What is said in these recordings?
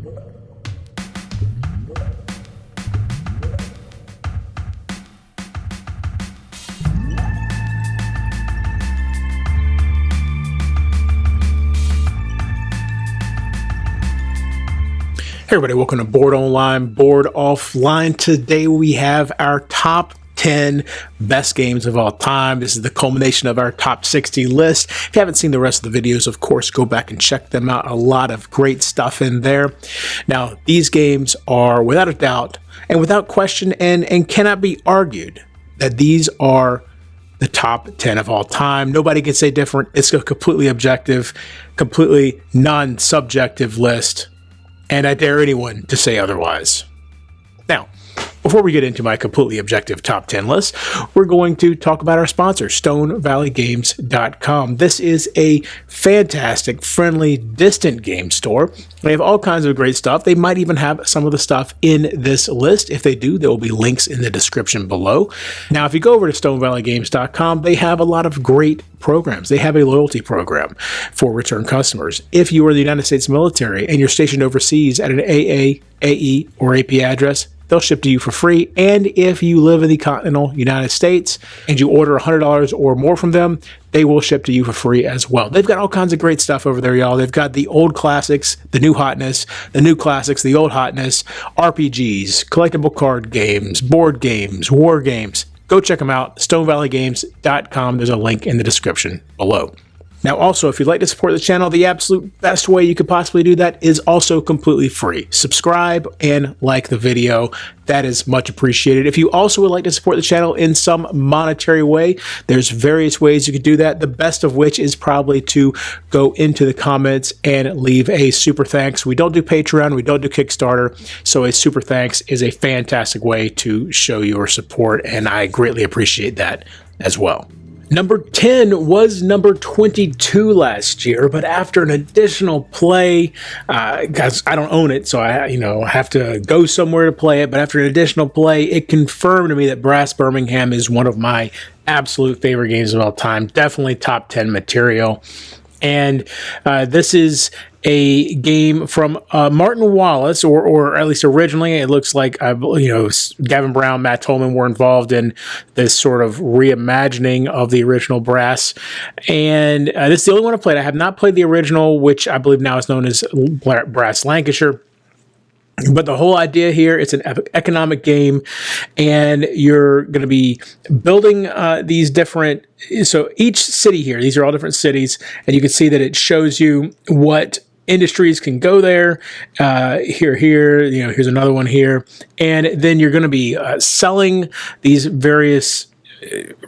Hey everybody, welcome to Board Online, Board Offline. Today we have our top 10 best games of all time. This is the culmination of our top 60 list. If you haven't seen the rest of the videos, of course, go back and check them out. A lot of great stuff in there. Now, these games are without a doubt and without question and cannot be argued that these are the top 10 of all time. Nobody can say different. It's a completely objective, completely non-subjective list. And I dare anyone to say otherwise. Now, before we get into my completely objective top 10 list, we're going to talk about our sponsor, StoneValleyGames.com. This is a fantastic, friendly, distant game store. They have all kinds of great stuff. They might even have some of the stuff in this list. If they do, there will be links in the description below. Now, if you go over to StoneValleyGames.com, they have a lot of great programs. They have a loyalty program for return customers. If you are the United States military and you're stationed overseas at an AA, AE, or AP address, they'll ship to you for free. And if you live in the continental United States and you order $100 or more from them, they will ship to you for free as well. They've got all kinds of great stuff over there, y'all. They've got the old classics, the new hotness, the new classics, the old hotness, RPGs, collectible card games, board games, war games. Go check them out, StoneValleyGames.com. There's a link in the description below. Now, also, if you'd like to support the channel, the absolute best way you could possibly do that is also completely free. Subscribe and like the video. That is much appreciated. If you also would like to support the channel in some monetary way, there's various ways you could do that. The best of which is probably to go into the comments and leave a super thanks. We don't do Patreon. We don't do Kickstarter. So a super thanks is a fantastic way to show your support, and I greatly appreciate that as well. Number 10 was number 22 last year, but after an additional play, guys, I don't own it, so I have to go somewhere to play it, but after an additional play, it confirmed to me that Brass Birmingham is one of my absolute favorite games of all time. Definitely top 10 material. And this is a game from Martin Wallace, or at least originally, it looks like Gavin Brown, Matt Tolman were involved in this sort of reimagining of the original Brass. And this is the only one I've played. I have not played the original, which I believe now is known as Brass Lancashire. But the whole idea here, it's an economic game, and you're going to be building these different, so each city here, these are all different cities, and you can see that it shows you what industries can go there. Here's another one here. And then you're going to be selling these various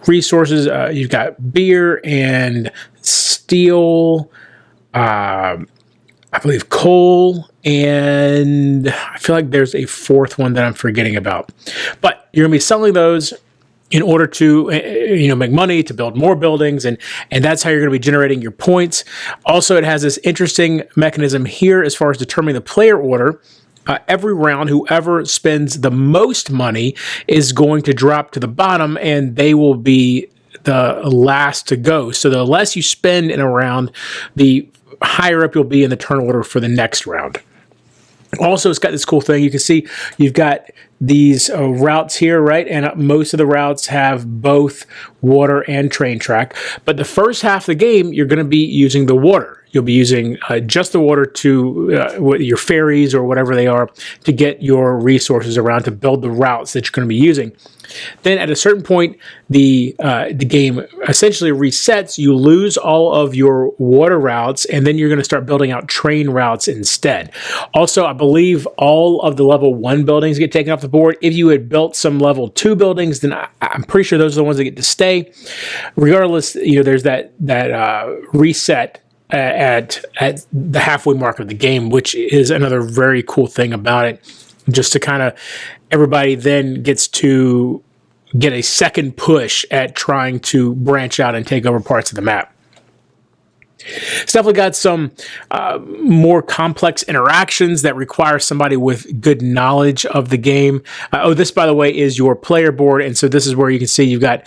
resources. You've got beer and steel, I believe coal, and I feel like there's a fourth one that I'm forgetting about. But you're going to be selling those in order to make money, to build more buildings, and that's how you're going to be generating your points. Also, it has this interesting mechanism here as far as determining the player order. Every round, whoever spends the most money is going to drop to the bottom, and they will be the last to go. So the less you spend in a round, the higher up you'll be in the turn order for the next round. Also, it's got this cool thing. You can see you've got these routes here, right? And most of the routes have both water and train track. But the first half of the game, you're going to be using the water. You'll be using just the water to your ferries or whatever they are to get your resources around to build the routes that you're going to be using. Then at a certain point, the game essentially resets. You lose all of your water routes, and then you're going to start building out train routes instead. Also, I believe all of the level 1 buildings get taken off the board. If you had built some level 2 buildings, then I'm pretty sure those are the ones that get to stay. Regardless, there's that reset at the halfway mark of the game, which is another very cool thing about it. Just to kind of, everybody then gets to get a second push at trying to branch out and take over parts of the map. It's definitely got some more complex interactions that require somebody with good knowledge of the game. This, by the way, is your player board. And so this is where you can see you've got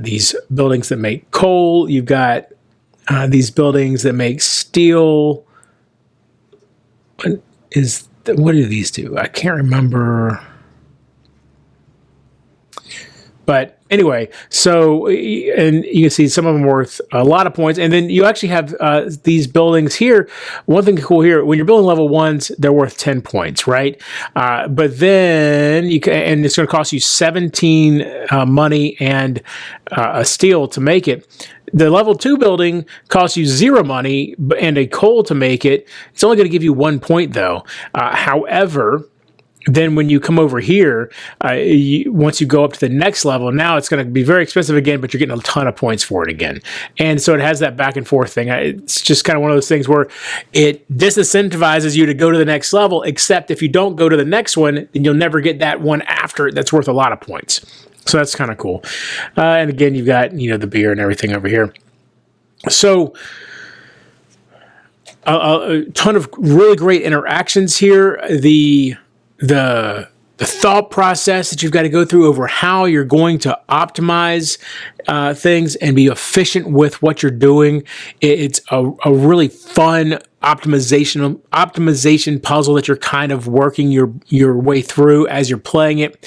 these buildings that make coal. You've got these buildings that make steel. Is what do these do? I can't remember. But anyway, so, and you can see some of them worth a lot of points. And then you actually have these buildings here. One thing cool here, when you're building level 1s, they're worth 10 points, right? But then you can, and it's going to cost you 17 money and a steel to make it. The level 2 building costs you 0 money and a coal to make it. It's only going to give you 1 point, though. However, then when you come over here, once you go up to the next level, now it's going to be very expensive again, but you're getting a ton of points for it again. And so it has that back and forth thing. It's just kind of one of those things where it disincentivizes you to go to the next level, except if you don't go to the next one, then you'll never get that one after it that's worth a lot of points. So that's kind of cool. And again, you've got, the beer and everything over here. So a ton of really great interactions here. The thought process that you've got to go through over how you're going to optimize things and be efficient with what you're doing. It's a really fun optimization puzzle that you're kind of working your way through as you're playing it.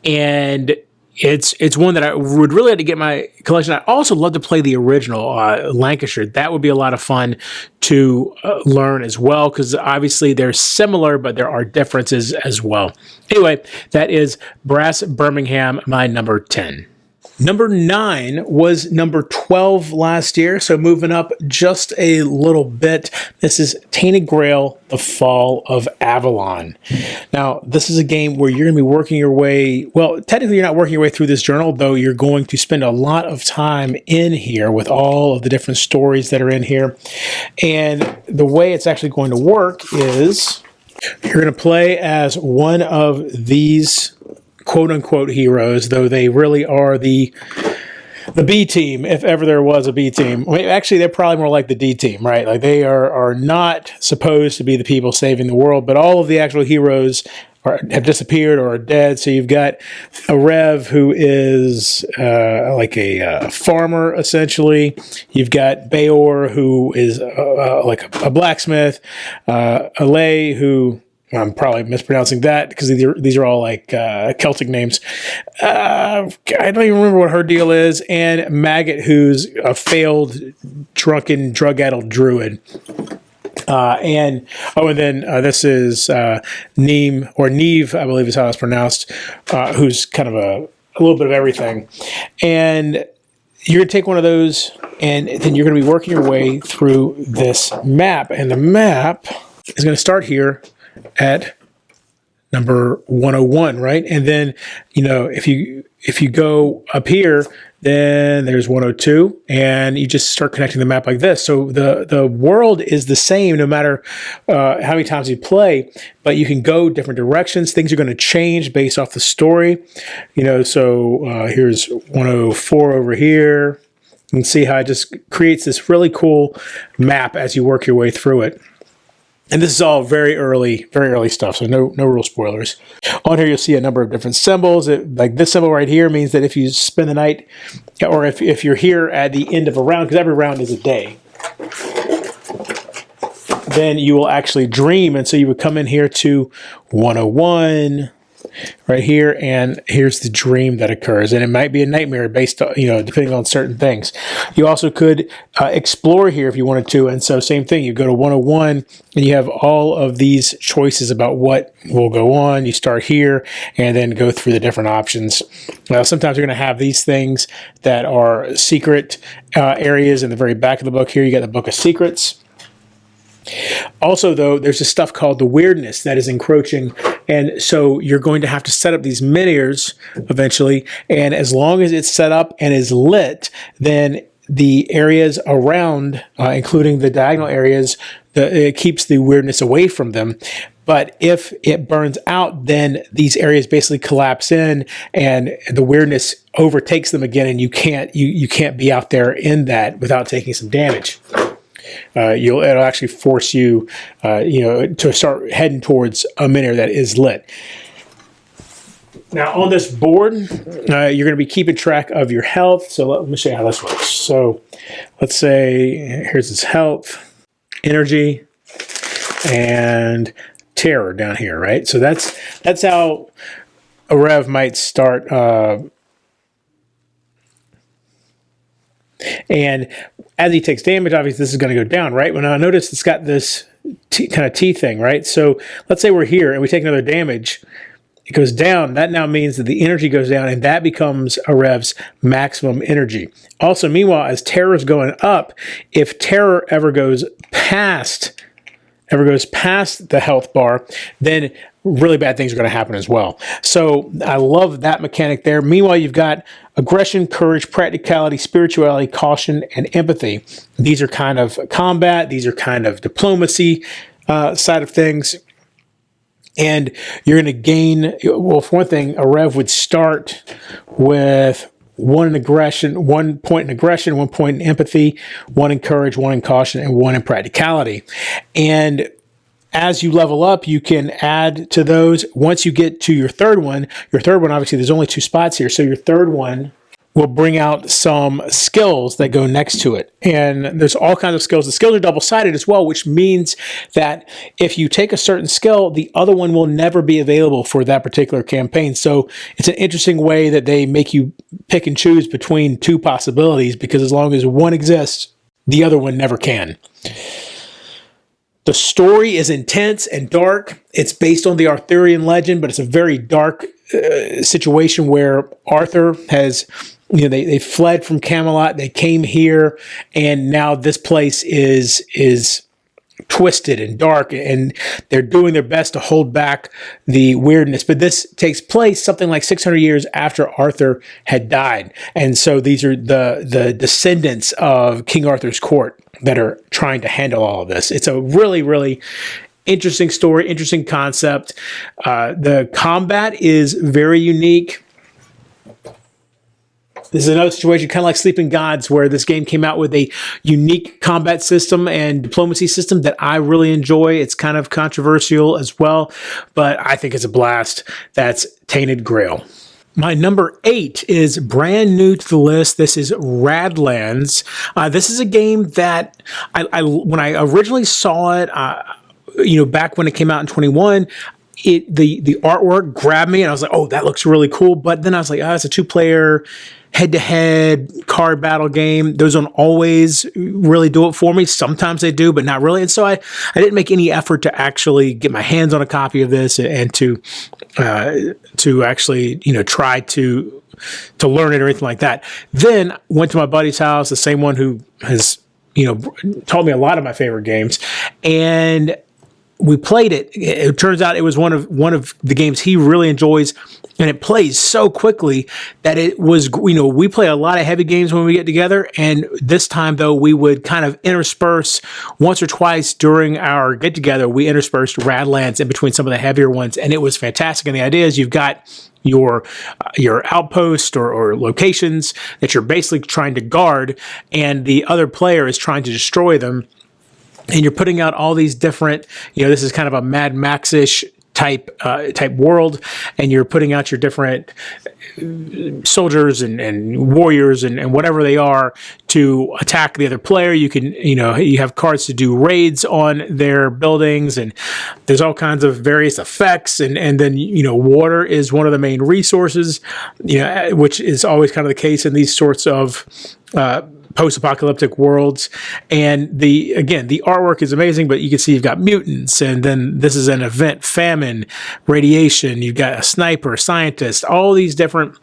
And it's one that I would really like to get my collection. I'd also love to play the original Lancashire. That would be a lot of fun to learn as well, because obviously they're similar, but there are differences as well. Anyway, that is Brass Birmingham, my number 10. Number 9 was number 12 last year, so moving up just a little bit. This is Tainted Grail, The Fall of Avalon. Now, this is a game where you're going to be working your way, well, technically you're not working your way through this journal, though you're going to spend a lot of time in here with all of the different stories that are in here. And the way it's actually going to work is you're going to play as one of these quote-unquote heroes, though they really are the B team, if ever there was a B team. I mean, actually, they're probably more like the D team, right? Like, they are not supposed to be the people saving the world, but all of the actual heroes have disappeared or are dead. So you've got a Rev, who is like a farmer, essentially. You've got Beor, who is like a blacksmith. Alay, who... I'm probably mispronouncing that because these are all like Celtic names. I don't even remember what her deal is. And Maggot, who's a failed, drunken, drug-addled druid. And then this is Neem, or Neve, I believe is how it's pronounced, who's kind of a little bit of everything. And you're going to take one of those, and then you're going to be working your way through this map. And the map is going to start here at number 101, right? And then, if you go up here, then there's 102, and you just start connecting the map like this. So the world is the same no matter how many times you play, but you can go different directions. Things are going to change based off the story. So here's 104 over here. You can see how it just creates this really cool map as you work your way through it. And this is all very early stuff, so no real spoilers. On here, you'll see a number of different symbols. Like this symbol right here means that if you spend the night, or if you're here at the end of a round, because every round is a day, then you will actually dream. And so you would come in here to 101, right here, and here's the dream that occurs. And it might be a nightmare based on, depending on certain things. You also could explore here if you wanted to. And so same thing, you go to 101 and you have all of these choices about what will go on. You start here and then go through the different options. Now, sometimes you're going to have these things that are secret areas in the very back of the book here. You got the Book of Secrets. Also, though, there's this stuff called the weirdness that is encroaching, and so you're going to have to set up these menhirs eventually, and as long as it's set up and is lit, then the areas around, including the diagonal areas, it keeps the weirdness away from them. But if it burns out, then these areas basically collapse in, and the weirdness overtakes them again, and you can't be out there in that without taking some damage. It'll actually force you, to start heading towards a menhir that is lit. Now, on this board, you're going to be keeping track of your health. So let me show you how this works. So let's say here's his health, energy, and terror down here, right? So that's how a Rev might start. And as he takes damage, obviously this is going to go down, right? When I notice it's got this kind of T thing, right? So let's say we're here and we take another damage. It goes down. That now means that the energy goes down, and that becomes a Rev's maximum energy. Also, meanwhile, as terror is going up, if terror ever goes past the health bar, then really bad things are going to happen as well. So I love that mechanic there. Meanwhile, you've got aggression, courage, practicality, spirituality, caution, and empathy. These are kind of combat. These are kind of diplomacy side of things. And you're going to gain, well, for one thing, a Rev would start with 1 in aggression, 1 point in aggression, 1 point in empathy, 1 in courage, 1 in caution, and 1 in practicality. And as you level up, you can add to those. Once you get to your third one, obviously, there's only 2 spots here. So your third one will bring out some skills that go next to it. And there's all kinds of skills. The skills are double-sided as well, which means that if you take a certain skill, the other one will never be available for that particular campaign. So it's an interesting way that they make you pick and choose between 2 possibilities, because as long as one exists, the other one never can. The story is intense and dark. It's based on the Arthurian legend, but it's a very dark situation where Arthur has, they fled from Camelot. They came here, and now this place is twisted and dark, and they're doing their best to hold back the weirdness. But this takes place something like 600 years after Arthur had died. And so these are the descendants of King Arthur's court that are trying to handle all of this. It's a really, really interesting story, interesting concept. The combat is very unique. This is another situation kind of like Sleeping Gods, where this game came out with a unique combat system and diplomacy system that I really enjoy. It's kind of controversial as well, but I think it's a blast. That's Tainted Grail. My number 8 is brand new to the list. This is Radlands. This is a game that I when I originally saw it, back when it came out in 21, the artwork grabbed me, and I was like, oh, that looks really cool. But then I was like, it's a 2-player head-to-head card battle game. Those don't always really do it for me. Sometimes they do, but not really. And so I didn't make any effort to actually get my hands on a copy of this and to actually, try to learn it or anything like that. Then went to my buddy's house, the same one who has, taught me a lot of my favorite games, and we played it. It turns out it was one of the games he really enjoys, and it plays so quickly that it was, we play a lot of heavy games when we get together, and this time, though, we would kind of intersperse once or twice during our get-together. We interspersed Radlands in between some of the heavier ones, and it was fantastic. And the idea is you've got your outpost or locations that you're basically trying to guard, and the other player is trying to destroy them. And you're putting out all these different, this is kind of a Mad Max-ish type world, and you're putting out your different soldiers and warriors and whatever they are to attack the other player. You can, you have cards to do raids on their buildings, and there's all kinds of various effects. And then, water is one of the main resources, which is always kind of the case in these sorts of post-apocalyptic worlds. And the artwork is amazing, but you can see you've got mutants, and then this is an event, famine, radiation, you've got a sniper, scientist, all these different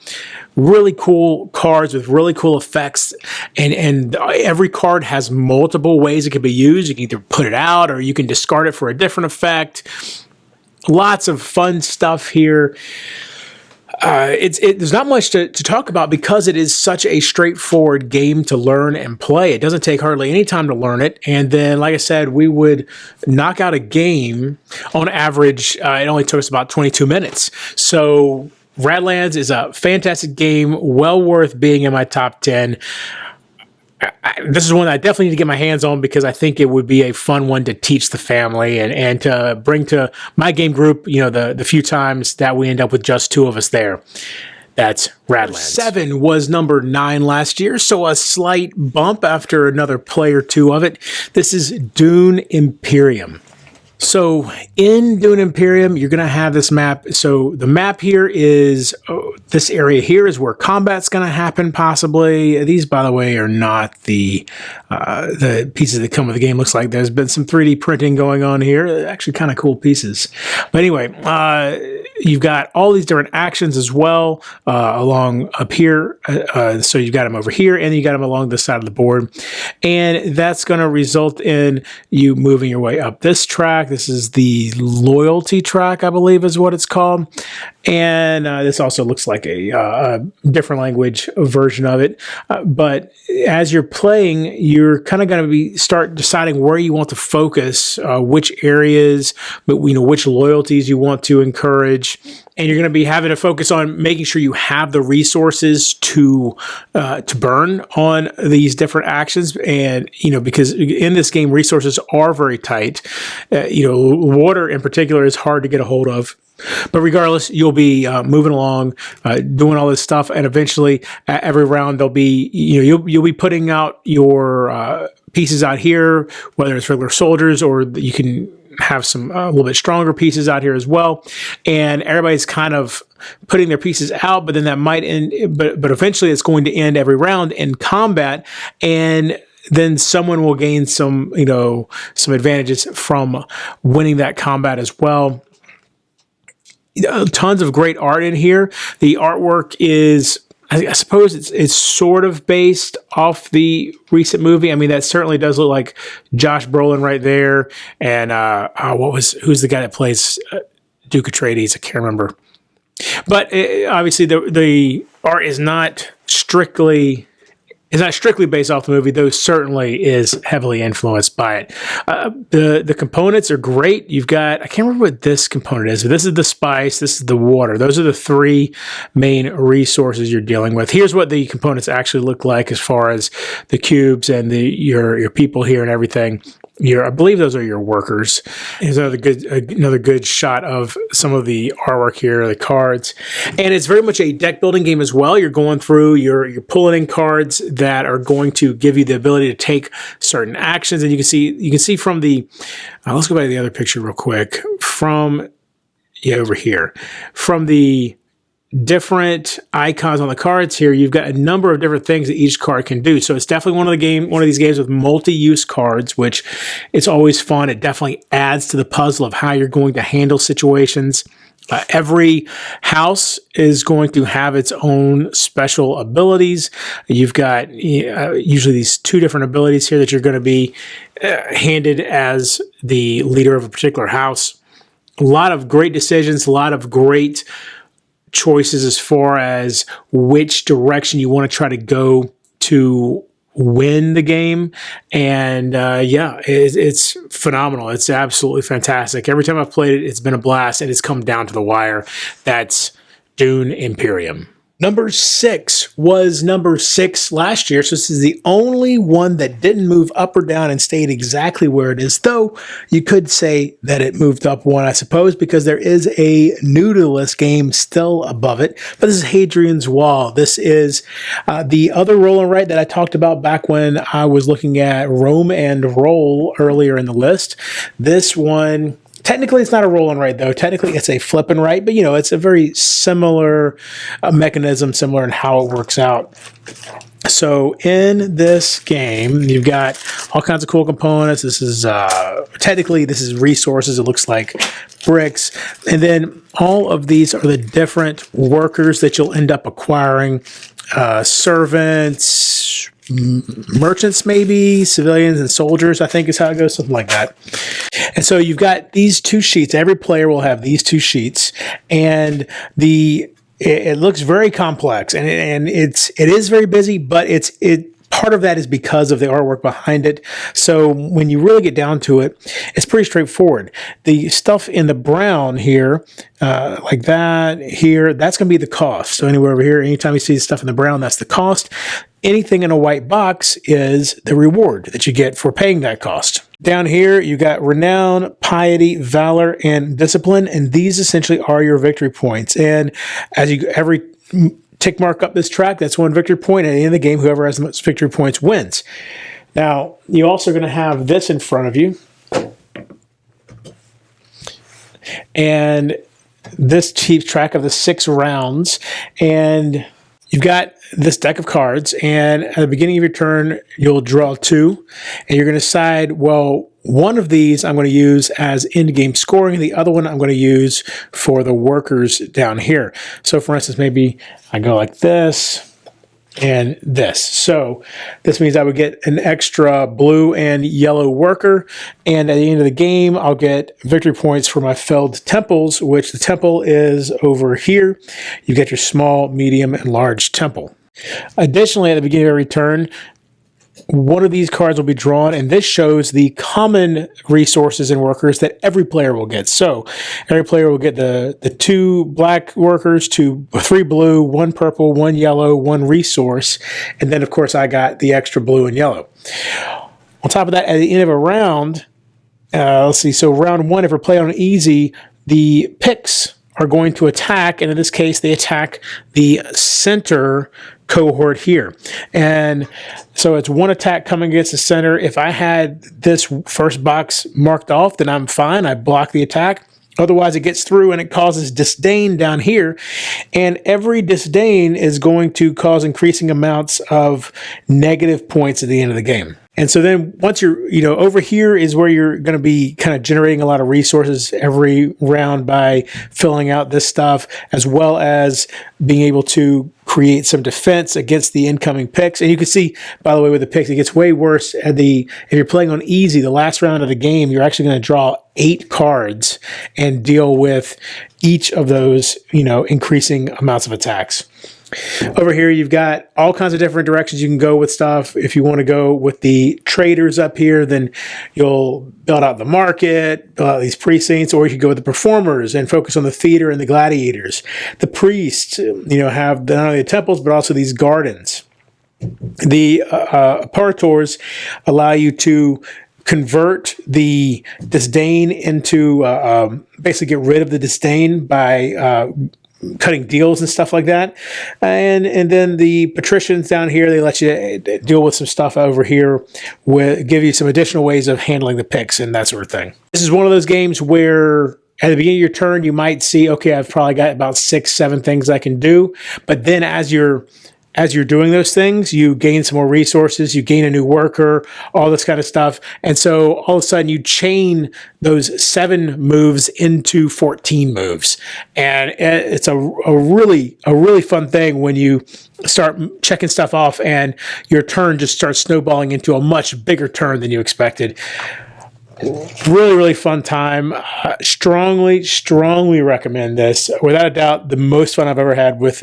really cool cards with really cool effects, and every card has multiple ways it can be used. You can either put it out or you can discard it for a different effect. Lots of fun stuff here. There's not much to talk about because it is such a straightforward game to learn and play. It doesn't take hardly any time to learn it. And then, like I said, we would knock out a game on average. It only took us about 22 minutes. So Radlands is a fantastic game, well worth being in my top 10. This is one that I definitely need to get my hands on because I think it would be a fun one to teach the family and to bring to my game group, the few times that we end up with just 2 of us there. That's Radlands. 7 was number 9 last year, so a slight bump after another play or 2 of it. This is Dune Imperium. So in Dune Imperium, you're going to have this map. So the map here is, this area here is where combat's going to happen, possibly. These, by the way, are not the pieces that come with the game. Looks like there's been some 3D printing going on here. Actually kind of cool pieces. But anyway, you've got all these different actions as well along up here. So you've got them over here, and you got them along this side of the board. And that's going to result in you moving your way up this track. This is the loyalty track, I believe is what it's called. And this also looks like a different language version of it. But as you're playing, you're kind of going to start deciding where you want to focus, which areas, but which loyalties you want to encourage. And you're going to be having to focus on making sure you have the resources to burn on these different actions. And, because in this game, resources are very tight. Water in particular is hard to get a hold of. But regardless, you'll be moving along, doing all this stuff, and eventually, every round there'll be you'll be putting out your pieces out here, whether it's regular soldiers or you can have some a little bit stronger pieces out here as well. And everybody's kind of putting their pieces out, but then that might end. But eventually, it's going to end every round in combat, and then someone will gain some some advantages from winning that combat as well. Tons of great art in here. The artwork is, I suppose it's sort of based off the recent movie. I mean, that certainly does look like Josh Brolin right there. And who's the guy that plays Duke Atreides? I can't remember. But obviously the art is not strictly based off the movie, though certainly is heavily influenced by it. The components are great. You've got, I can't remember what this component is, but this is the spice, this is the water. Those are the three main resources you're dealing with. Here's what the components actually look like as far as the cubes and your people here and everything. I believe those are your workers. Here's another good shot of some of the artwork here, the cards. And it's very much a deck building game as well. You're going through, you're pulling in cards that are going to give you the ability to take certain actions. And you can see from the, let's go back to the other picture real quick. Over here. From the different icons on the cards here, you've got a number of different things that each card can do. So it's definitely one of these games with multi-use cards, which it's always fun. It definitely adds to the puzzle of how you're going to handle situations. Every house is going to have its own special abilities. You've got usually these two different abilities here that you're going to be handed as the leader of a particular house. A lot of great decisions, a lot of great choices as far as which direction you want to try to go to win the game. And it's phenomenal. It's absolutely fantastic. Every time I've played it, it's been a blast, and it's come down to the wire. That's Dune Imperium. Number 6 was number 6 last year, so this is the only one that didn't move up or down and stayed exactly where it is, though you could say that it moved up one, I suppose, because there is a new to the list game still above it, but this is Hadrian's Wall. This is the other roll and write that I talked about back when I was looking at Rome and Roll earlier in the list. This one, technically, it's not a roll and write, though. Technically, it's a flip and write, but, it's a very similar mechanism, similar in how it works out. So in this game, you've got all kinds of cool components. This is resources. It looks like bricks. And then all of these are the different workers that you'll end up acquiring. Servants, merchants, maybe civilians and soldiers, I think is how it goes, something like that. And so you've got these two sheets. Every player will have these two sheets, and it looks very complex, and it is very busy, but part of that is because of the artwork behind it. So when you really get down to it, it's pretty straightforward. The stuff in the brown here, like that here, that's going to be the cost. So anywhere over here, anytime you see stuff in the brown, that's the cost. Anything in a white box is the reward that you get for paying that cost. Down here, you got renown, piety, valor, and discipline, and these essentially are your victory points. And as every tick mark up this track, that's one victory point, and at the end of the game, whoever has the most victory points wins. Now, you also are going to have this in front of you. And this keeps track of the 6 rounds. And you've got this deck of cards, and at the beginning of your turn, you'll draw 2, and you're going to decide, well, one of these I'm going to use as in-game scoring, and the other one I'm going to use for the workers down here. So for instance, maybe I go like this and this. So this means I would get an extra blue and yellow worker, and at the end of the game, I'll get victory points for my felled temples, which the temple is over here. You get your small, medium, and large temple. Additionally, at the beginning of every turn, one of these cards will be drawn, and this shows the common resources and workers that every player will get. So every player will get the 2 black workers, 3 blue, 1 purple, 1 yellow, 1 resource, and then of course I got the extra blue and yellow. On top of that, at the end of a round, let's see, so round 1, if we're playing on easy, the picks are going to attack, and in this case, they attack the center cohort here. And so it's 1 attack coming against the center. If I had this first box marked off, then I'm fine. I block the attack. Otherwise, it gets through and it causes disdain down here. And every disdain is going to cause increasing amounts of negative points at the end of the game. And so then once you're, over here is where you're going to be kind of generating a lot of resources every round by filling out this stuff, as well as being able to create some defense against the incoming picks. And you can see, by the way, with the picks, it gets way worse if you're playing on easy, the last round of the game, you're actually going to draw 8 cards and deal with each of those, increasing amounts of attacks. Over here, you've got all kinds of different directions you can go with stuff. If you want to go with the traders up here, then you'll build out the market, build out these precincts, or you could go with the performers and focus on the theater and the gladiators. The priests, have not only the temples, but also these gardens. The apparitors allow you to convert the disdain into, basically get rid of the disdain by cutting deals and stuff like that. And then the patricians down here, they let you deal with some stuff over here, give you some additional ways of handling the picks and that sort of thing. This is one of those games where at the beginning of your turn, you might see, okay, I've probably got about 6, 7 things I can do. But then as you're doing those things, you gain some more resources, you gain a new worker, all this kind of stuff. And so all of a sudden you chain those 7 moves into 14 moves. And it's a really fun thing when you start checking stuff off and your turn just starts snowballing into a much bigger turn than you expected. Really fun time. Strongly recommend this. Without a doubt, the most fun I've ever had with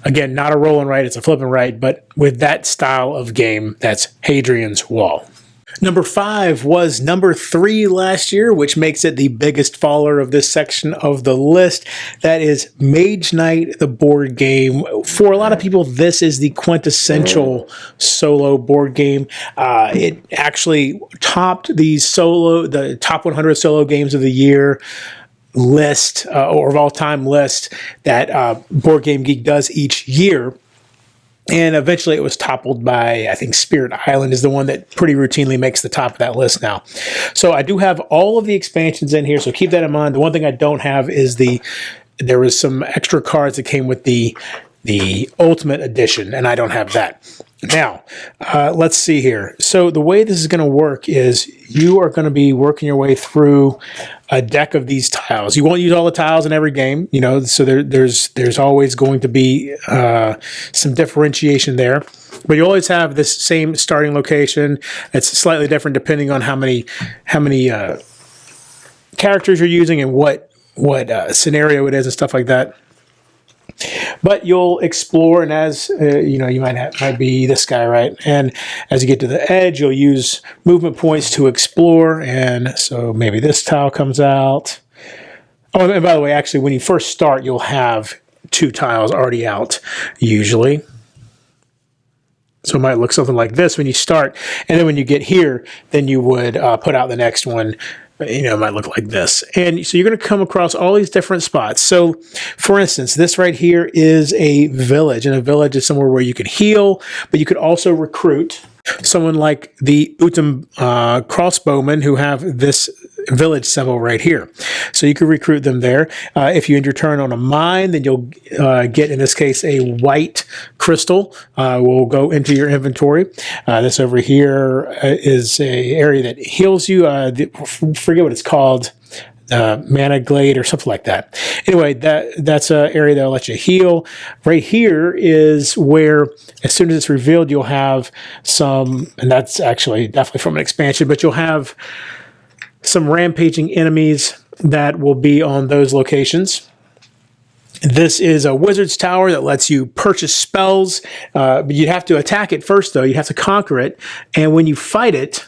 again, not a roll and write, it's a flip and write, but with that style of game, that's Hadrian's Wall. Number 5 was number 3 last year, which makes it the biggest faller of this section of the list. That is Mage Knight, the board game. For a lot of people, this is the quintessential solo board game. It actually topped the top 100 solo games of the year list, or of all time list that Board Game Geek does each year. And eventually it was toppled by, I think, Spirit Island is the one that pretty routinely makes the top of that list now. So I do have all of the expansions in here, so keep that in mind. The one thing I don't have is there was some extra cards that came with the Ultimate Edition, and I don't have that. Now, let's see here. So the way this is going to work is you are going to be working your way through a deck of these tiles. You won't use all the tiles in every game, so there's always going to be some differentiation there. But you always have this same starting location. It's slightly different depending on how many characters you're using and what scenario it is and stuff like that. But you'll explore, and as you might be this guy, right? And as you get to the edge, you'll use movement points to explore. And so maybe this tile comes out. Oh, and by the way, actually, when you first start, you'll have 2 tiles already out, usually. So it might look something like this when you start. And then when you get here, then you would put out the next one. It might look like this. And so you're going to come across all these different spots. So, for instance, this right here is a village. And a village is somewhere where you can heal, but you could also recruit someone like the Utum crossbowmen who have this village symbol right here. So you can recruit them there. If you end your turn on a mine, then you'll get, in this case, a white crystal will go into your inventory. This over here is a area that heals you. Forget what it's called. Mana Glade or something like that. Anyway, that's an area that'll let you heal. Right here is where, as soon as it's revealed, you'll have some, and that's actually definitely from an expansion, but you'll have some rampaging enemies that will be on those locations. This is a wizard's tower that lets you purchase spells, but you have to attack it first, though. You have to conquer it, and when you fight it,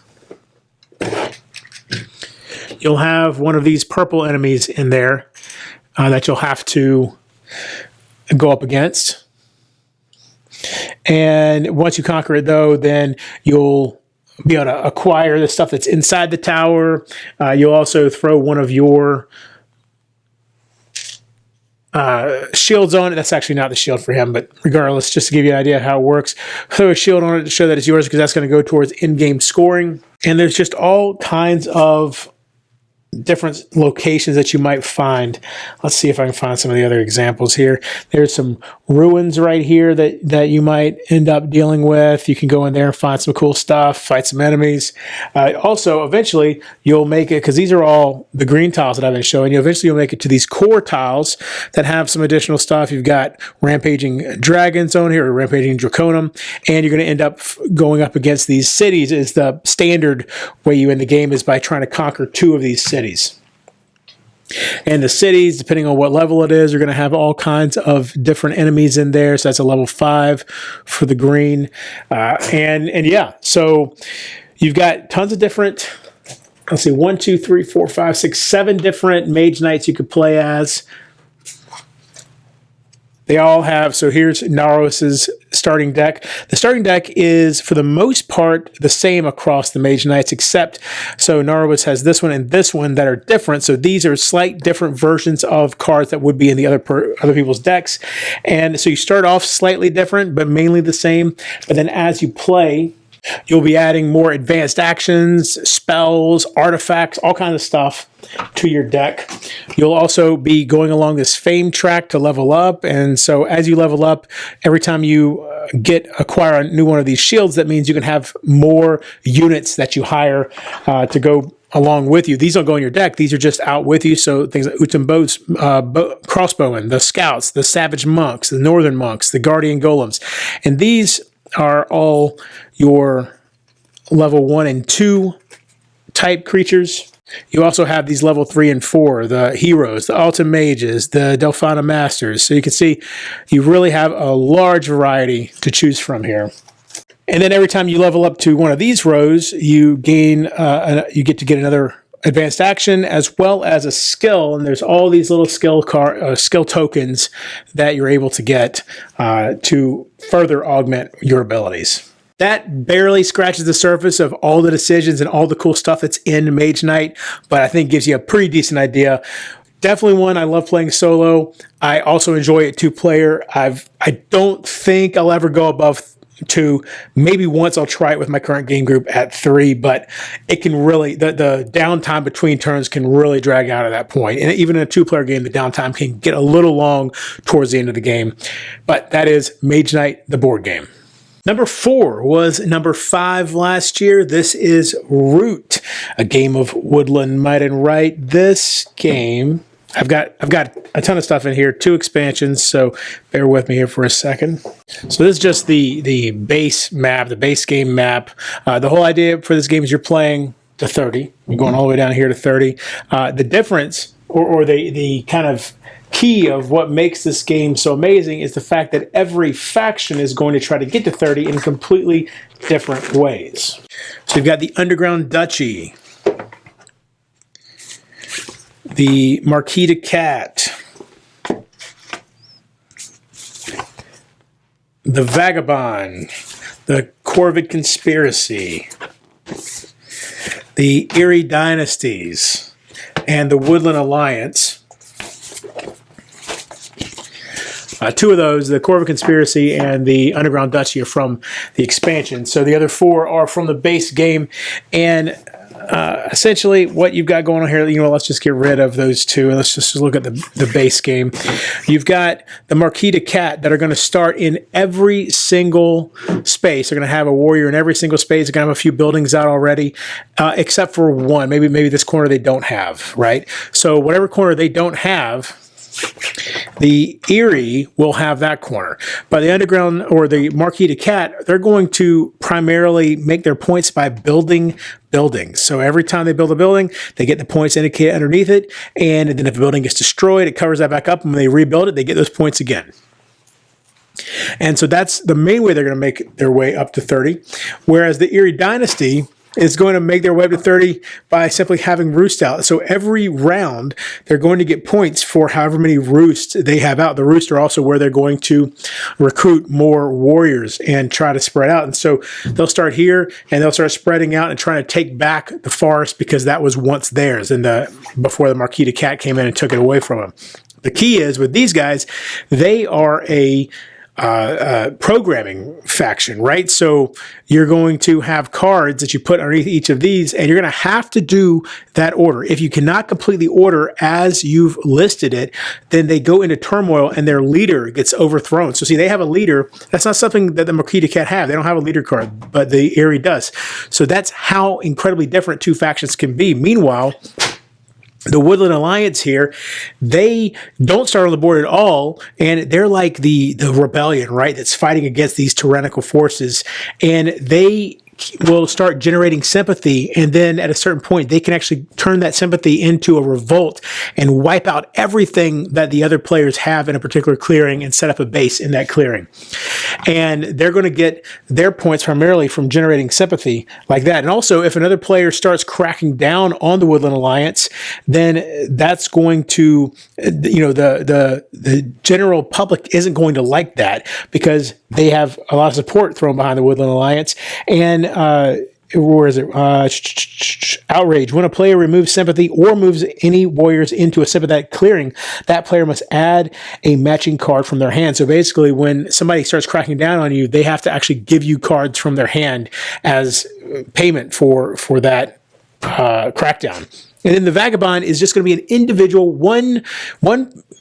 you'll have one of these purple enemies in there that you'll have to go up against. And once you conquer it, though, then you'll be able to acquire the stuff that's inside the tower. You'll also throw one of your shields on it. That's actually not the shield for him, but regardless, just to give you an idea of how it works, throw a shield on it to show that it's yours, because that's going to go towards in-game scoring. And there's just all kinds of different locations that you might find. Let's see if I can find some of the other examples here. There's some ruins right here that you might end up dealing with. You can go in there and find some cool stuff, fight some enemies. Also, eventually, you'll make it, because these are all the green tiles that I've been showing you, eventually you'll make it to these core tiles that have some additional stuff. You've got rampaging dragons on here, or rampaging draconum, and you're going to end up going up against these cities. Is the standard way you end the game is by trying to conquer 2 of these cities. And the cities, depending on what level it is, are going to have all kinds of different enemies in there. So that's a level 5 for the green. And yeah, so you've got tons of different, let's see, 1, 2, 3, 4, 5, 6, 7 different mage knights you could play as. They all have, so here's Naros's starting deck. The starting deck is, for the most part, the same across the Mage Knights, except, so Naros has this one and this one that are different. So these are slight different versions of cards that would be in the other people's decks. And so you start off slightly different, but mainly the same. But then as you play, you'll be adding more advanced actions, spells, artifacts, all kinds of stuff to your deck. You'll also be going along this fame track to level up. And so as you level up, every time you acquire a new one of these shields, that means you can have more units that you hire to go along with you. These don't go in your deck. These are just out with you. So things like Utumbo's crossbowmen, the scouts, the savage monks, the northern monks, the guardian golems. And these are all your level 1 and 2 type creatures. You also have these level 3 and 4, the heroes, the Alta Mages, the Delphana Masters. So you can see you really have a large variety to choose from here. And then every time you level up to one of these rows, you gain, you get to get another advanced action as well as a skill, and there's all these little skill tokens that you're able to get to further augment your abilities. That barely scratches the surface of all the decisions and all the cool stuff that's in Mage Knight, but I think gives you a pretty decent idea. Definitely one I love playing solo. I also enjoy it 2-player. I don't think I'll ever go above 2. Maybe once I'll try it with my current game group at 3, but it can really, the downtime between turns can really drag out at that point. And even in a 2-player game, the downtime can get a little long towards the end of the game. But that is Mage Knight, the board game. Number 4 was number 5 last year. This is Root, a game of woodland might and right. This game, I've got a ton of stuff in here, 2 expansions, so bear with me here for a second. So this is just the base map, the base game map. The whole idea for this game is you're playing to 30. You're going all the way down here to 30. The difference, or the kind of key of what makes this game so amazing is the fact that every faction is going to try to get to 30 in completely different ways. So you've got the Underground Duchy, the Marquis de Cat, the Vagabond, the Corvid Conspiracy, the Erie Dynasties, and the Woodland Alliance. 2 of those, the Corvid Conspiracy and the Underground Duchy, are from the expansion. So the other 4 are from the base game. And essentially what you've got going on here, let's just get rid of those two and let's just look at the base game. You've got the Marquis de Cat that are going to start in every single space. They're going to have a warrior in every single space. They're going to have a few buildings out already, except for one. Maybe this corner they don't have, right? So whatever corner they don't have, the Erie will have that corner. But the Underground or the Marquis de Cat, they're going to primarily make their points by building buildings. So every time they build a building, they get the points indicated underneath it. And then if a building gets destroyed, it covers that back up. And when they rebuild it, they get those points again. And so that's the main way they're going to make their way up to 30. Whereas the Erie Dynasty is going to make their way up to 30 by simply having roost out. So every round, they're going to get points for however many roosts they have out. The roosts are also where they're going to recruit more warriors and try to spread out. And so they'll start here and they'll start spreading out and trying to take back the forest because that was once theirs and before the Marquis de Cat came in and took it away from them. The key is with these guys, they are a programming faction, right? So you're going to have cards that you put underneath each of these, and you're going to have to do that order. If you cannot complete the order as you've listed it, then they go into turmoil and their leader gets overthrown. So see, they have a leader. That's not something that the Marquis de Cat have. They don't have a leader card, but the Erie does. So that's how incredibly different two factions can be. Meanwhile, the Woodland Alliance here, they don't start on the board at all, and they're like the rebellion, right, that's fighting against these tyrannical forces, and they will start generating sympathy, and then at a certain point, they can actually turn that sympathy into a revolt and wipe out everything that the other players have in a particular clearing and set up a base in that clearing. And they're going to get their points primarily from generating sympathy like that. And also, if another player starts cracking down on the Woodland Alliance, then that's going to, the general public isn't going to like that because they have a lot of support thrown behind the Woodland Alliance. And where is it? Outrage. When a player removes sympathy or moves any warriors into a sympathetic clearing, that player must add a matching card from their hand. So basically, when somebody starts cracking down on you, they have to actually give you cards from their hand as payment for that crackdown. And then the Vagabond is just going to be an individual, one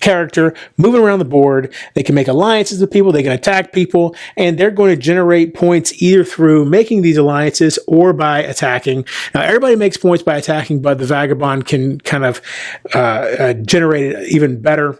character moving around the board. They can make alliances with people, they can attack people, and they're going to generate points either through making these alliances or by attacking. Now, everybody makes points by attacking, but the Vagabond can kind of generate it even better.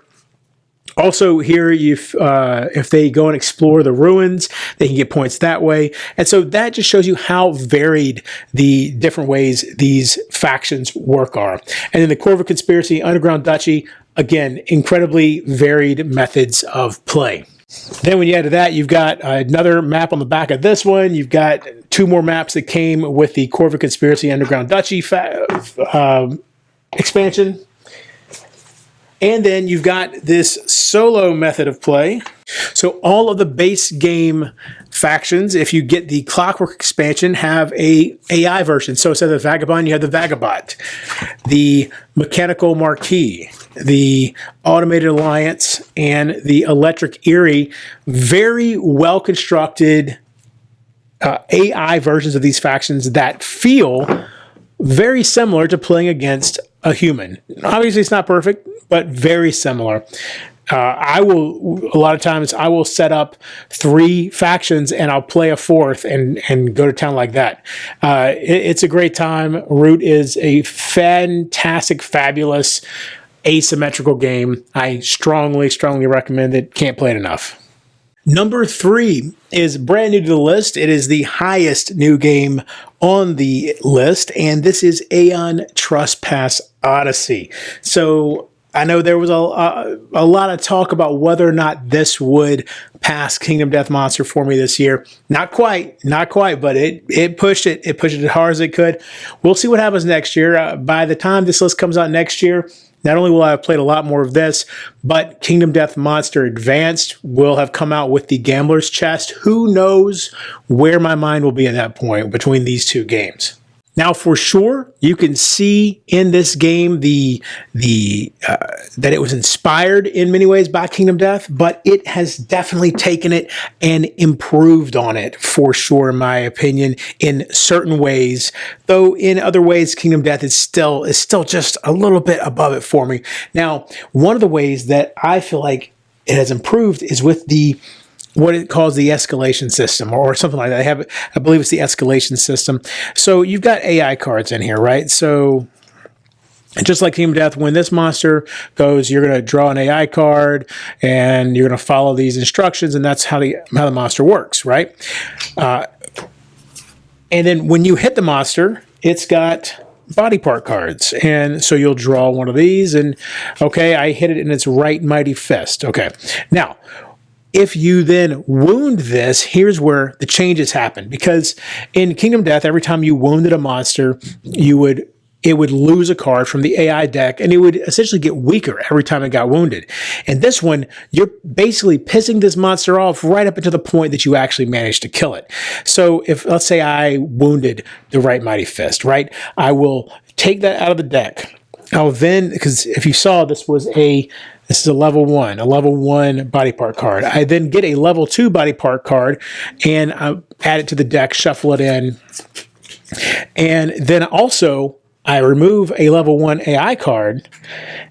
Also here, if they go and explore the ruins, they can get points that way. And so that just shows you how varied the different ways these factions work are. And then the Corvo Conspiracy, Underground Duchy, again, incredibly varied methods of play. Then when you add to that, you've got another map on the back of this one. You've got two more maps that came with the Corvo Conspiracy, Underground Duchy expansion. And then you've got this solo method of play. So all of the base game factions, if you get the Clockwork expansion, have a AI version. So instead of the Vagabond, you have the Vagabot, the Mechanical Marquis, the Automated Alliance, and the Electric Erie. Very well constructed AI versions of these factions that feel very similar to playing against a human. Obviously, it's not perfect, but very similar. A lot of times I will set up 3 factions and I'll play a 4th and go to town like that. It's a great time. Root is a fantastic, fabulous, asymmetrical game. I strongly recommend it. Can't play it enough. Number 3 is brand new to the list. It is the highest new game on the list, and this is Aeon Trespass Odyssey. So I know there was a lot of talk about whether or not this would pass Kingdom Death Monster for me this year. Not quite, but it pushed it. It pushed it as hard as it could. We'll see what happens next year. By the time this list comes out next year, not only will I have played a lot more of this, but Kingdom Death Monster Advanced will have come out with the Gambler's Chest. Who knows where my mind will be at that point between these two games. Now, for sure, you can see in this game that it was inspired in many ways by Kingdom Death, but it has definitely taken it and improved on it for sure, in my opinion, in certain ways. Though in other ways, Kingdom Death is still just a little bit above it for me. Now, one of the ways that I feel like it has improved is with what it calls the escalation system or something like that. I believe it's the escalation system. So you've got AI cards in here, right? So just like Kingdom Death, when this monster goes, you're going to draw an AI card and you're going to follow these instructions, and that's how the monster works, right? And then when you hit the monster, it's got body part cards. And so you'll draw one of these and, okay, I hit it in its right mighty fist. Okay. Now, if you then wound this, here's where the changes happen. Because in Kingdom Death, every time you wounded a monster, it would lose a card from the AI deck, and it would essentially get weaker every time it got wounded. And this one, you're basically pissing this monster off right up until the point that you actually manage to kill it. So if, let's say I wounded the right mighty fist, right? I will take that out of the deck. I'll then, because if you saw, this is a level 1 body part card. I then get a level 2 body part card and add it to the deck, shuffle it in. And then also I remove a level 1 AI card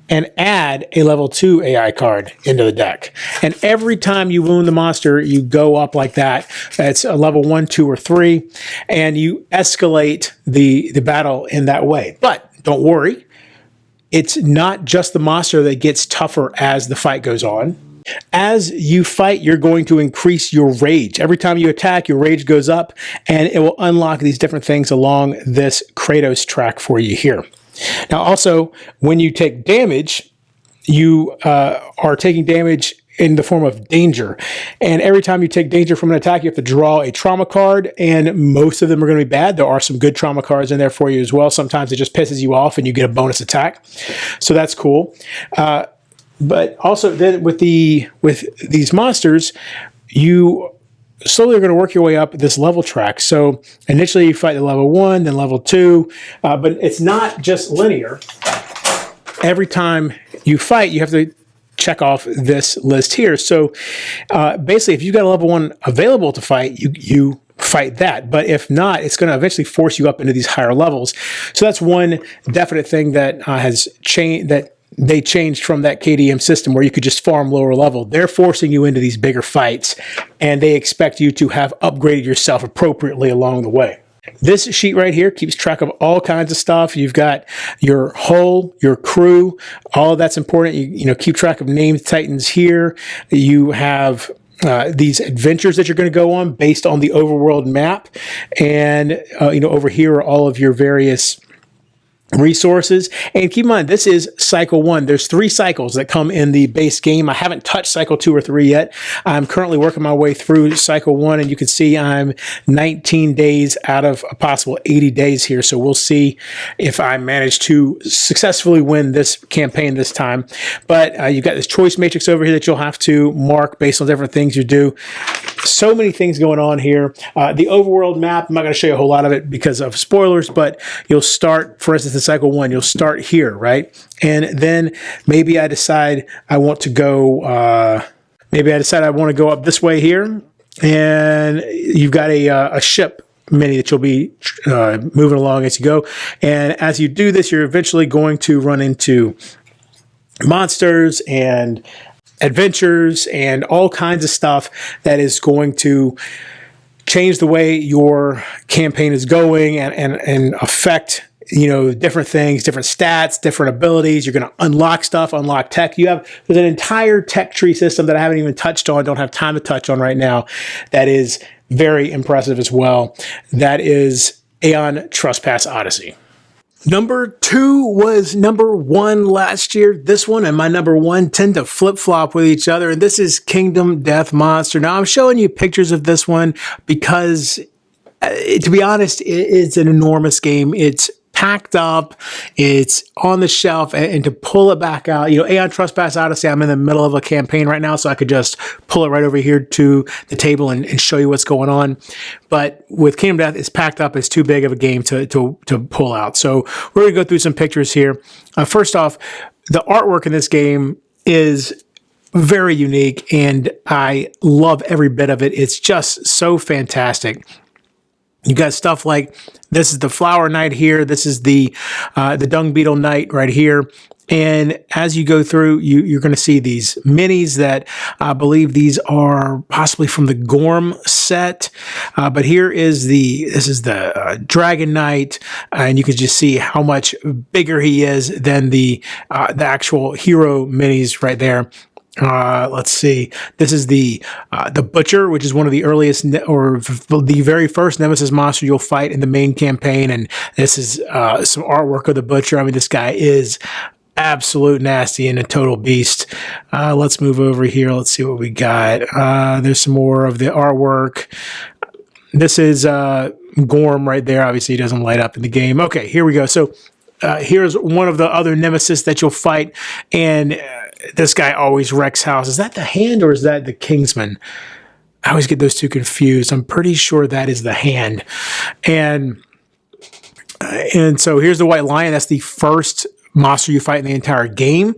and add a level 2 AI card into the deck. And every time you wound the monster, you go up like that. That's a level 1, 2, or 3, and you escalate the battle in that way. But don't worry. It's not just the monster that gets tougher as the fight goes on. As you fight, you're going to increase your rage. Every time you attack, your rage goes up, and it will unlock these different things along this Kratos track for you here. Now, also, when you take damage, you are taking damage in the form of danger. And every time you take danger from an attack, you have to draw a trauma card, and most of them are going to be bad. There are some good trauma cards in there for you as well. Sometimes it just pisses you off and you get a bonus attack. So that's cool. But also then with these monsters, you slowly are going to work your way up this level track. So initially you fight the level 1, then level 2, but it's not just linear. Every time you fight, you have to check off this list here. So basically, if you've got a level 1 available to fight, you fight that. But if not, it's going to eventually force you up into these higher levels. So that's one definite thing that has changed, that they changed from that KDM system where you could just farm lower level. They're forcing you into these bigger fights, and they expect you to have upgraded yourself appropriately along the way. This sheet right here keeps track of all kinds of stuff. You've got your hull, your crew, all of that's important. You keep track of named titans here. You have these adventures that you're going to go on based on the overworld map. And, over here are all of your various resources. And keep in mind, this is cycle 1. There's 3 cycles that come in the base game. I haven't touched cycle 2 or 3 yet. I'm currently working my way through cycle 1, and you can see I'm 19 days out of a possible 80 days here. So we'll see if I manage to successfully win this campaign this time. But you've got this choice matrix over here that you'll have to mark based on different things you do. So many things going on here. The overworld map, I'm not going to show you a whole lot of it because of spoilers, but you'll start, for instance, in cycle 1, you'll start here, right? And then maybe I decide I want to go, up this way here, and you've got a ship mini that you'll be moving along as you go. And as you do this, you're eventually going to run into monsters and adventures and all kinds of stuff that is going to change the way your campaign is going and affect different things, different stats, different abilities. You're going to unlock stuff, unlock tech. There's an entire tech tree system that I haven't even touched on, don't have time to touch on right now, that is very impressive as well. That is Aeon Trespass Odyssey. Number 2 was number 1 last year. This one and my number 1 tend to flip-flop with each other, and this is Kingdom Death Monster. Now, I'm showing you pictures of this one because, to be honest, it's an enormous game. It's packed up, it's on the shelf, and to pull it back out, Aeon Trespass Odyssey, I'm in the middle of a campaign right now, so I could just pull it right over here to the table and show you what's going on. But with Kingdom Death, it's packed up. It's too big of a game to pull out. So we're going to go through some pictures here. First off, the artwork in this game is very unique, and I love every bit of it. It's just so fantastic. You got stuff like, this is the Flower Knight here. This is the Dung Beetle Knight right here. And as you go through, you're going to see these minis that I believe these are possibly from the Gorm set. But here is this is the Dragon Knight, and you can just see how much bigger he is than the actual hero minis right there. Let's see. This is the Butcher, which is one of the earliest or the very first Nemesis monster you'll fight in the main campaign. And this is some artwork of the Butcher. I mean, this guy is absolute nasty and a total beast. Let's move over here. Let's see what we got. There's some more of the artwork. This is Gorm right there. Obviously, he doesn't light up in the game. Okay, here we go. So here's one of the other Nemesis that you'll fight, and this guy always wrecks house. Is that the Hand or is that the Kingsman? I always get those two confused. I'm pretty sure that is the Hand. And so here's the White Lion. That's the first monster you fight in the entire game,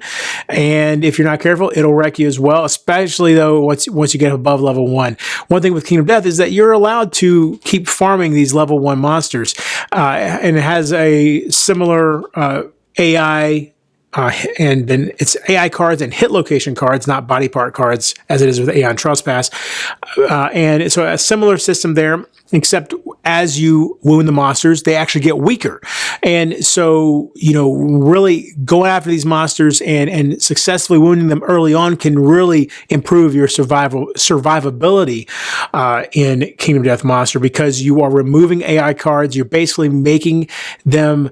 and if you're not careful, it'll wreck you as well, especially though once you get above level 1. One thing with Kingdom Death is that you're allowed to keep farming these level 1 monsters, and it has a similar AI, and then it's AI cards and hit location cards, not body part cards, as it is with Aeon Trespass. And so a similar system there, except as you wound the monsters, they actually get weaker. And so, really going after these monsters and successfully wounding them early on can really improve your survivability in Kingdom Death Monster, because you are removing AI cards. You're basically making them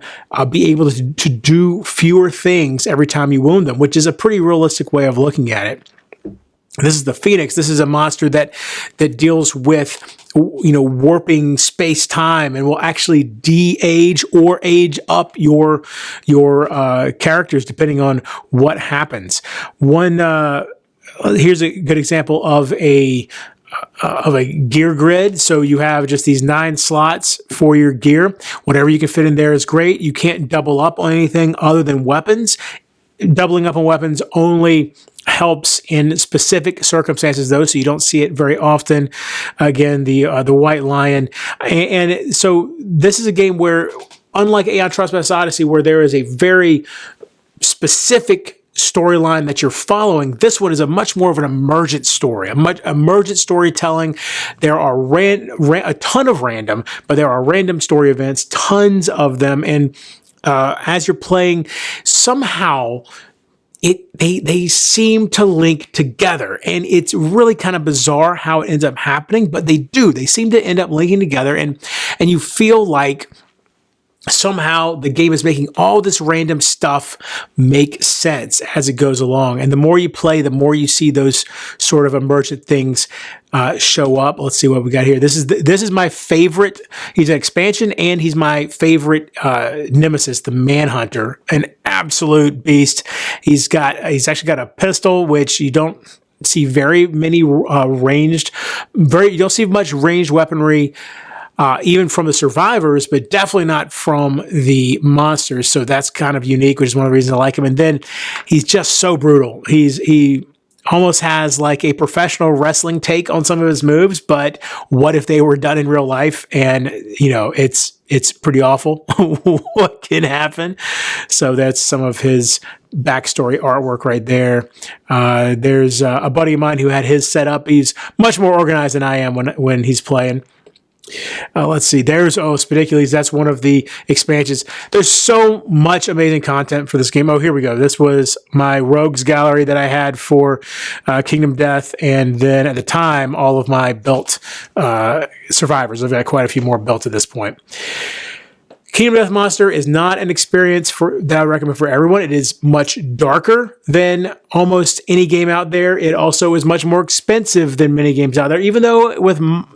be able to do fewer things every time you wound them, which is a pretty realistic way of looking at it. This is the Phoenix. This is a monster that deals with, warping space-time and will actually de-age or age up your characters depending on what happens. Here's a good example of a gear grid. So you have just these 9 slots for your gear. Whatever you can fit in there is great. You can't double up on anything other than weapons. Doubling up on weapons only helps in specific circumstances, though, so you don't see it very often. Again, the White Lion. And so this is a game where, unlike Aeon Trespass Odyssey, where there is a very specific storyline that you're following, this one is a much more of an emergent story, emergent storytelling. There are a ton of random, but there are random story events, tons of them, and as you're playing, somehow they seem to link together, and it's really kind of bizarre how it ends up happening, but they seem to end up linking together, and you feel like somehow the game is making all this random stuff make sense as it goes along. And the more you play, the more you see those sort of emergent things show up. Let's see what we got here. This is my favorite. He's an expansion, and he's my favorite Nemesis, the Manhunter, an absolute beast. He's actually got a pistol, which you don't see very many you don't see much ranged weaponry, even from the survivors, but definitely not from the monsters. So that's kind of unique, which is one of the reasons I like him. And then he's just so brutal. He almost has like a professional wrestling take on some of his moves, but what if they were done in real life? And, it's pretty awful what can happen. So that's some of his backstory artwork right there. There's a buddy of mine who had his set up. He's much more organized than I am when he's playing. Let's see. There's Spedicules. That's one of the expansions. There's so much amazing content for this game. Oh, here we go. This was my rogues gallery that I had for Kingdom Death, and then at the time, all of my built survivors. I've got quite a few more built at this point. Kingdom Death Monster is not an experience that I recommend for everyone. It is much darker than almost any game out there. It also is much more expensive than many games out there. Even though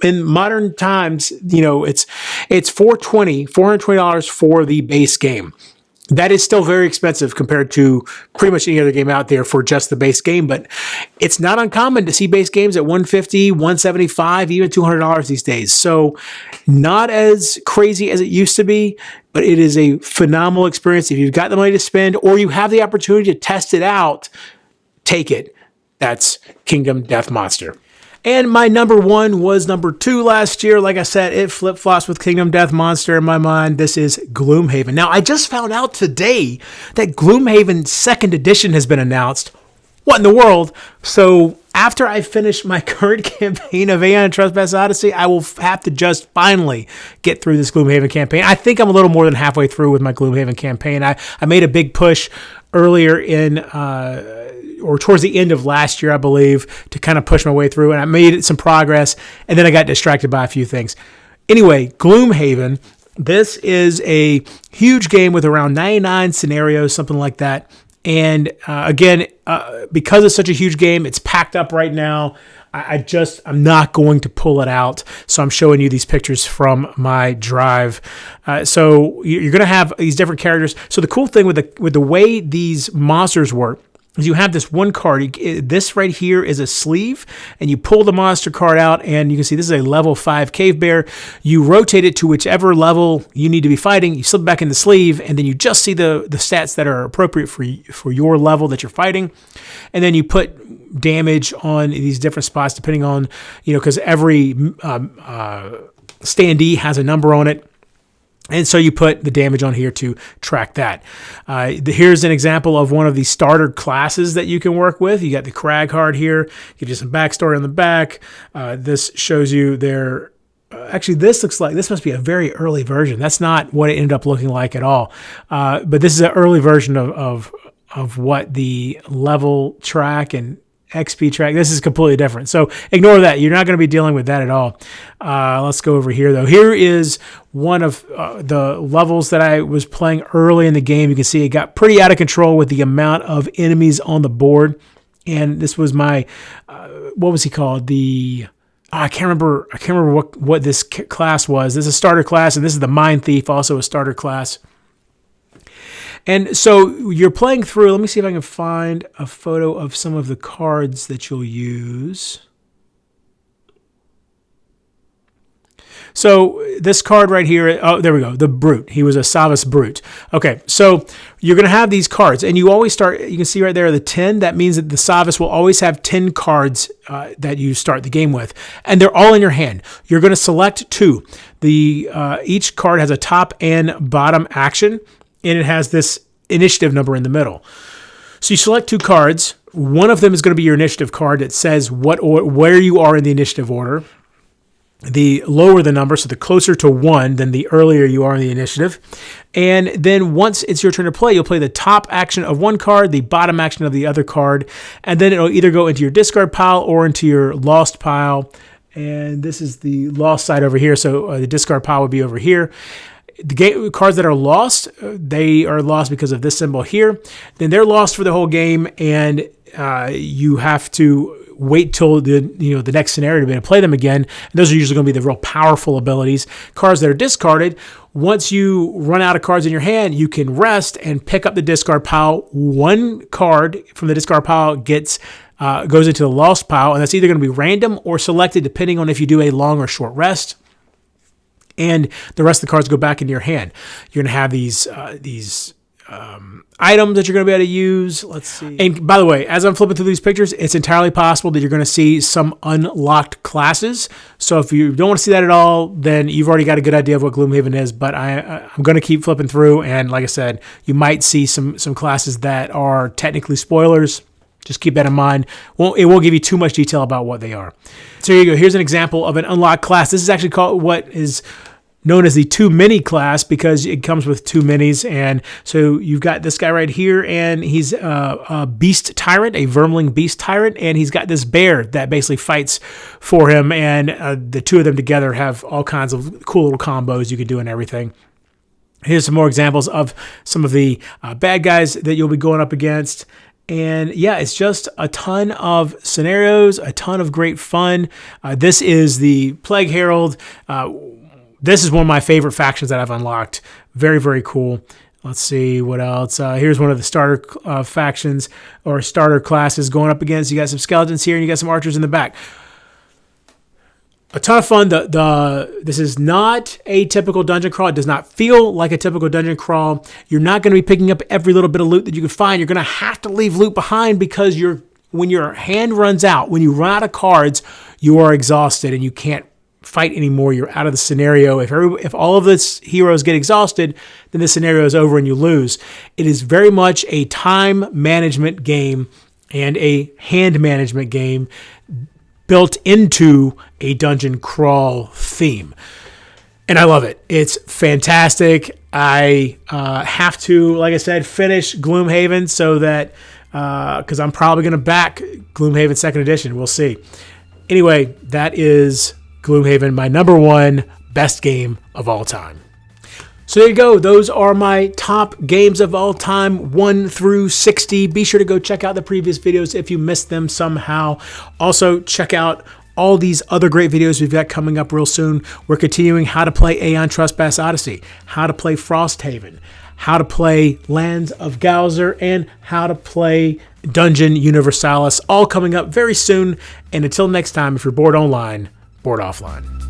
in modern times, it's $420 for the base game. That is still very expensive compared to pretty much any other game out there for just the base game, but it's not uncommon to see base games at $150, $175, even $200 these days. So not as crazy as it used to be, but it is a phenomenal experience. If you've got the money to spend or you have the opportunity to test it out, take it. That's Kingdom Death Monster. And my number one was number two last year. Like I said, it flip-flops with Kingdom Death Monster in my mind. This is Gloomhaven. Now, I just found out today that Gloomhaven 2nd edition has been announced. What in the world? So after I finish my current campaign of Aeon and Trespass Odyssey, I will have to just finally get through this Gloomhaven campaign. I think I'm a little more than halfway through with my Gloomhaven campaign. I made a big push earlier or towards the end of last year, I believe, to kind of push my way through, and I made some progress, and then I got distracted by a few things. Anyway, Gloomhaven, this is a huge game with around 99 scenarios, something like that. And again, because it's such a huge game, it's packed up right now. I'm not going to pull it out. So I'm showing you these pictures from my drive. So you're going to have these different characters. So the cool thing with the way these monsters work is you have this one card. This right here is a sleeve, and you pull the monster card out, and you can see this is a level 5 cave bear. You rotate it to whichever level you need to be fighting. You slip it back in the sleeve, and then you just see the stats that are appropriate for your level that you're fighting. And then you put damage on these different spots depending on, because every standee has a number on it. And so you put the damage on here to track that. Here's an example of one of the starter classes that you can work with. You got the Cragheart here. Gives you some backstory on the back. This shows you their... actually, this must be a very early version. That's not what it ended up looking like at all. But this is an early version of what the level track and XP track. This is completely different. So ignore that. You're not going to be dealing with that at all. Let's go over here, though. Here is one of the levels that I was playing early in the game. You can see it got pretty out of control with the amount of enemies on the board. And this was my, what was he called? I can't remember what this class was. This is a starter class, and this is the Mind Thief, also a starter class. And so you're playing through. Let me see if I can find a photo of some of the cards that you'll use. So this card right here, oh, there we go, the Brute. He was a Savas Brute. Okay, so you're going to have these cards, and you always start, you can see right there the 10. That means that the Savas will always have 10 cards that you start the game with, and they're all in your hand. You're going to select 2. Each card has a top and bottom action, and it has this initiative number in the middle. So you select 2 cards. One of them is going to be your initiative card that says where you are in the initiative order. The lower the number, so the closer to 1, then the earlier you are in the initiative. And then once it's your turn to play, you'll play the top action of one card, the bottom action of the other card, and then it'll either go into your discard pile or into your lost pile. And this is the lost side over here, so the discard pile would be over here. The cards that are lost, they are lost because of this symbol here. Then they're lost for the whole game, and you have to wait till the next scenario to be able to play them again. And those are usually going to be the real powerful abilities. Cards that are discarded, once you run out of cards in your hand, you can rest and pick up the discard pile. One card from the discard pile goes into the lost pile, and that's either going to be random or selected depending on if you do a long or short rest. And the rest of the cards go back into your hand. You're going to have these items that you're going to be able to use. Let's see. And by the way, as I'm flipping through these pictures, it's entirely possible that you're going to see some unlocked classes. So if you don't want to see that at all, then you've already got a good idea of what Gloomhaven is. But I'm going to keep flipping through. And like I said, you might see some classes that are technically spoilers. Just keep that in mind. It won't give you too much detail about what they are. So here you go. Here's an example of an unlocked class. This is actually called what is known as the 2 mini class because it comes with 2 minis. And so you've got this guy right here, and he's a beast tyrant, a vermling beast tyrant, and he's got this bear that basically fights for him. And the 2 of them together have all kinds of cool little combos you can do and everything. Here's some more examples of some of the bad guys that you'll be going up against. And yeah, it's just a ton of scenarios, a ton of great fun. This is the Plague Herald. This is one of my favorite factions that I've unlocked. Very, very cool. Let's see what else. Here's one of the starter factions or starter classes going up against. You got some skeletons here and you got some archers in the back. A ton of fun. This is not a typical dungeon crawl. It does not feel like a typical dungeon crawl. You're not going to be picking up every little bit of loot that you can find. You're going to have to leave loot behind because when your hand runs out, when you run out of cards, you are exhausted and you can't fight anymore. You're out of the scenario. If all of the heroes get exhausted, then the scenario is over and you lose. It is very much a time management game and a hand management game built into a dungeon crawl theme. And I love it. It's fantastic. I have to, like I said, finish Gloomhaven so that, because I'm probably going to back Gloomhaven 2nd Edition. We'll see. Anyway, that is Gloomhaven, my number one best game of all time. So there you go. Those are my top games of all time, 1 through 60. Be sure to go check out the previous videos if you missed them somehow. Also, check out all these other great videos we've got coming up real soon. We're continuing how to play Aeon Trespass Odyssey, how to play Frosthaven, how to play Lands of Gowser, and how to play Dungeon Universalis, all coming up very soon. And until next time, if you're bored online, board offline.